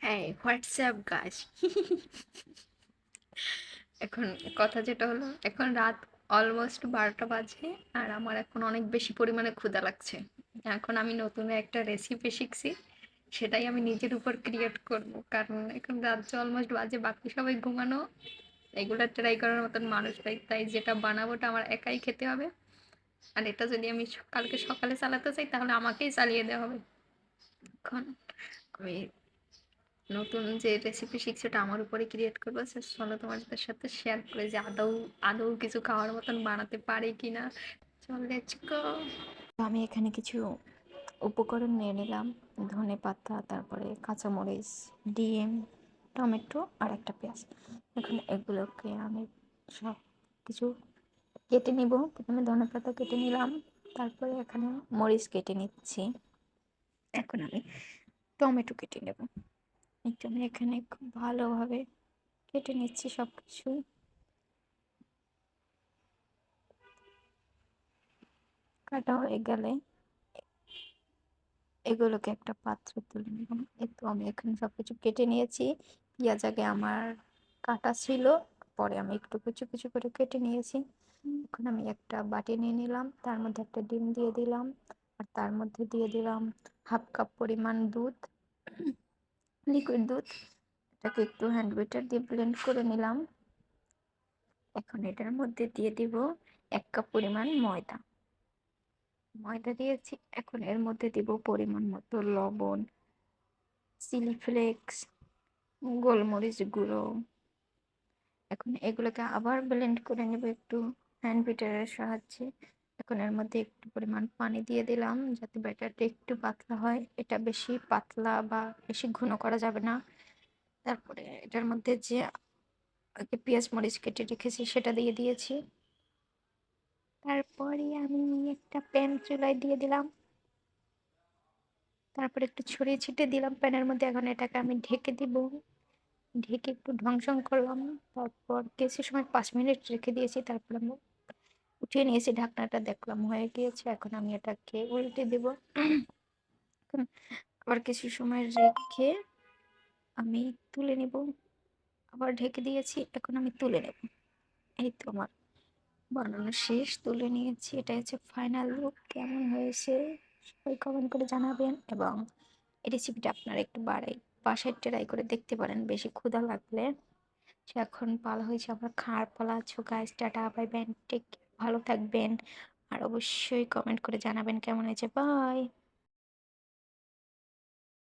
হ্যাঁ, হোয়াটসঅ্যাপ গাছ। এখন কথা যেটা হলো, এখন রাত অলমোস্ট 12টা বাজে। আর আমার এখন অনেক বেশি পরিমাণে ক্ষুধা লাগছে। এখন আমি নতুন একটা রেসিপি শিখছি, সেটাই আমি নিজের উপর ক্রিয়েট করব, কারণ এখন রাত যে অলমোস্ট বাজে, বাকি সবাই ঘুমানো। এগুলো ট্রাই করার মতন মানুষ নাই, তাই যেটা বানাবো ওটা আমার একাই খেতে হবে। আর এটা যদি আমি কালকে সকালে চালাতে চাই, তাহলে আমাকেই চালিয়ে দেওয়া হবে। এখন আমি নতুন যে রেসিপি শিখছি ওটা আমার উপরে ক্রিয়েট করবো। চলো তোমাদের সাথে শেয়ার করে যে আদৌ আদৌ কিছু খাওয়ার মতন বানাতে পারি কিনা। চল লেটস গো। আমি এখানে কিছু উপকরণ নিয়ে নিলাম: ধনে পাতা, তারপরে কাঁচামরিচ, ডিম, টমেটো আর একটা পেঁয়াজ। এখন এগুলোকে আমি সব কিছু কেটে নিব। প্রথমে ধনে পাতা কেটে নিলাম, তারপরে এখানে মরিচ কেটে নিচ্ছি। এখন আমি টমেটো কেটে নেব। একটু আমি এখানে খুব ভালোভাবে কেটে নিচ্ছি সব কিছু। কাটা হয়ে গেলে এগুলোকে একটা পাত্রে তুলে নিলাম। এই তো আমি এখানে সবকিছু কেটে নিয়েছি। পেঁয়াজ আগে আমার কাটা ছিল, পরে আমি একটু কুচি কুচি করে কেটে নিয়েছি। এখন আমি একটা বাটি নিয়ে নিলাম, তার মধ্যে একটা ডিম দিয়ে দিলাম, আর তার মধ্যে দিয়ে দিলাম হাফ কাপ পরিমাণ দুধ, লিকুইড দুধ। এটাকে একটু হ্যান্ড বিটার দিয়ে ব্লেন্ড করে নিলাম। এখন এটার মধ্যে দিয়ে দিব 1 কাপ পরিমাণ ময়দা। ময়দা দিয়েছি। এখন এর মধ্যে দিব পরিমাণ মতো লবণ, চিলি ফ্লেক্স, গোলমরিচ গুঁড়ো। এখন এগুলোকে আবার ব্লেন্ড করে নেব একটু হ্যান্ড বিটারের সাহায্যে। এখন এর মধ্যে একটু পরিমাণ পানি দিয়ে দিলাম, যাতে ব্যাটারটা একটু পাতলা হয়। এটা বেশি পাতলা বা বেশি ঘন করা যাবে না। তারপরে এটার মধ্যে যে আগে পেঁয়াজ মরিচ কেটে রেখেছি সেটা দিয়ে দিয়েছি। তারপরে আমি একটা প্যান চুলায় দিয়ে দিলাম, তারপরে একটু ছড়িয়ে ছিটিয়ে দিলাম প্যানের মধ্যে। এখন এটাকে আমি ঢেকে দিব। ঢেকে একটু ঢংসং করলাম। তারপর কিছু সময় 5 মিনিট রেখে দিয়েছি। তারপর আমি উঠিয়ে নিয়েছি ঢাকনাটা, দেখলাম হয়ে গিয়েছে। এখন আমি এটাকে উল্টে দেব। এখন আবার কিছু সময় রেখে আমি তুলে নেব। আবার ঢেকে দিয়েছি, এখন আমি তুলে নেব। এই তো আমার বানানো শেষ, তুলে নিয়েছি। এটা হচ্ছে ফাইনাল লুক। কেমন হয়েছে সবাই কমেন্ট করে জানাবেন, এবং এই রেসিপিটা আপনারা একটু বাসায় ট্রাই করে দেখতে পারেন বেশি ক্ষুধা লাগলে। সে এখন পালা হয়েছে আমার খাওয়ার পালা। আছো guys, tata bye bye, take, ভালো থাকবেন। আর অবশ্যই কমেন্ট করে জানাবেন কেমন হয়েছে। বাই।